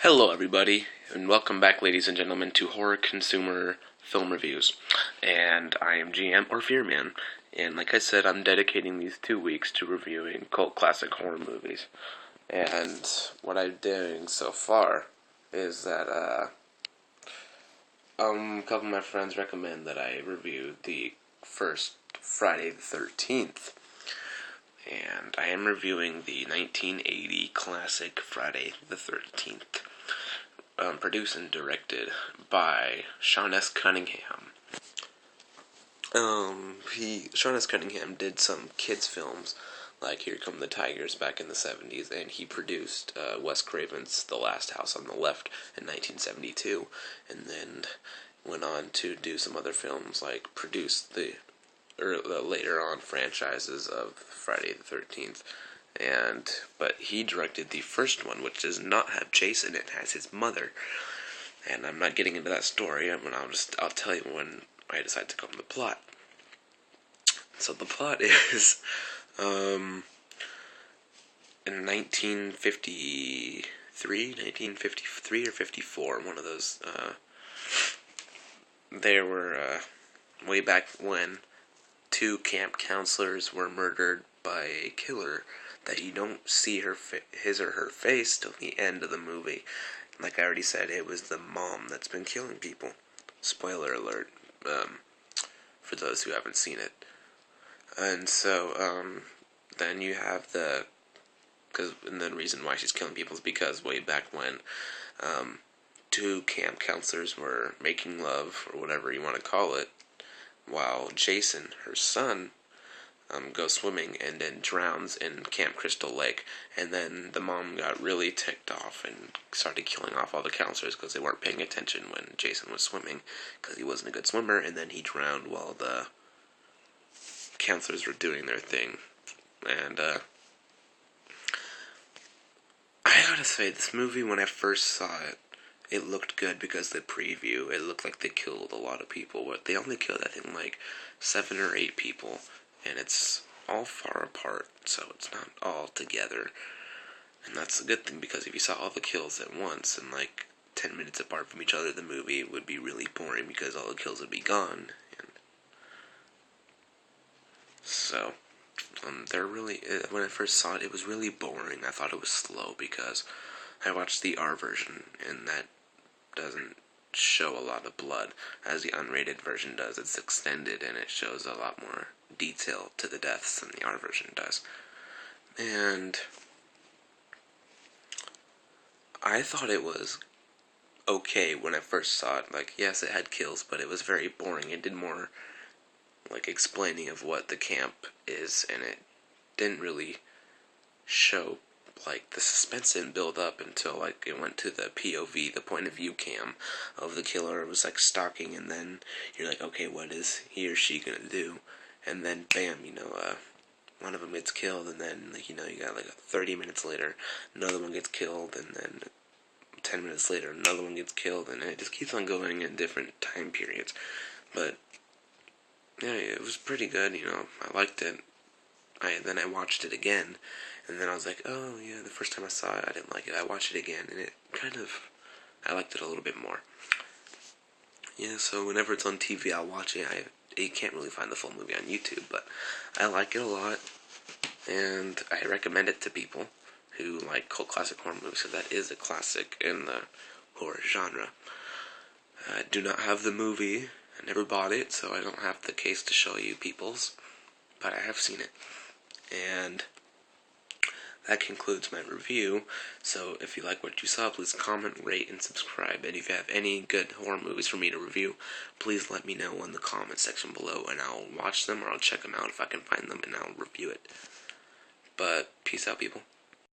Hello everybody, and welcome back ladies and gentlemen to Horror Consumer Film Reviews. And I am GM, or Fearman, and like I said, I'm dedicating these 2 weeks to reviewing cult classic horror movies. And what I'm doing so far is that, a couple of my friends recommend that I review the first Friday the 13th. And I am reviewing the 1980 classic Friday the 13th. Produced and directed by Sean S. Cunningham. Sean S. Cunningham did some kids films, like Here Come the Tigers back in the 70s, and he produced Wes Craven's The Last House on the Left in 1972, and then went on to do some other films, like produce the later on franchises of Friday the 13th. But he directed the first one, which does not have Jason. It has his mother, and I'm not getting into that story. I'll tell you when I decide to go on the plot. So the plot is, in 1953 or 54, one of those. There were way back when 2 camp counselors were murdered by a killer that you don't see his or her face till the end of the movie. Like I already said, it was the mom that's been killing people. Spoiler alert, for those who haven't seen it. And so, then you have and the reason why she's killing people is because way back when, 2 camp counselors were making love, or whatever you want to call it, while Jason, her son, goes swimming and then drowns in Camp Crystal Lake. And then the mom got really ticked off and started killing off all the counselors because they weren't paying attention when Jason was swimming, because he wasn't a good swimmer, and then he drowned while the counselors were doing their thing. And I gotta say, this movie, when I first saw it, it looked good because the preview, it looked like they killed a lot of people, but they only killed, I think, like 7 or 8 people, and it's all far apart, so it's not all together. And that's a good thing, because if you saw all the kills at once and like 10 minutes apart from each other, the movie would be really boring because all the kills would be gone. And so, when I first saw it, it was really boring. I thought it was slow because I watched the R version, and that doesn't show a lot of blood as the unrated version does. It's extended and it shows a lot more detail to the deaths than the R version does. And I thought it was okay when I first saw it. Like, yes, it had kills, but it was very boring. It did more like explaining of what the camp is, and it didn't really show like the suspense didn't build up until like it went to the POV, the point of view cam of the killer. It was like stalking, and then you're like, okay, what is he or she gonna do? And then bam, one of them gets killed, and then you got like 30 minutes later, another one gets killed, and then 10 minutes later, another one gets killed, and it just keeps on going in different time periods. But yeah, it was pretty good. I liked it. Then I watched it again, and then I was like, oh yeah, the first time I saw it, I didn't like it. I watched it again, and I liked it a little bit more. Yeah, so whenever it's on TV, I'll watch it. You can't really find the full movie on YouTube, but I like it a lot, and I recommend it to people who like cult classic horror movies, so that is a classic in the horror genre. I do not have the movie. I never bought it, so I don't have the case to show you people's, but I have seen it. And that concludes my review. So if you like what you saw, please comment, rate, and subscribe. And if you have any good horror movies for me to review, please let me know in the comment section below, and I'll watch them, or I'll check them out if I can find them, and I'll review it. But peace out, people.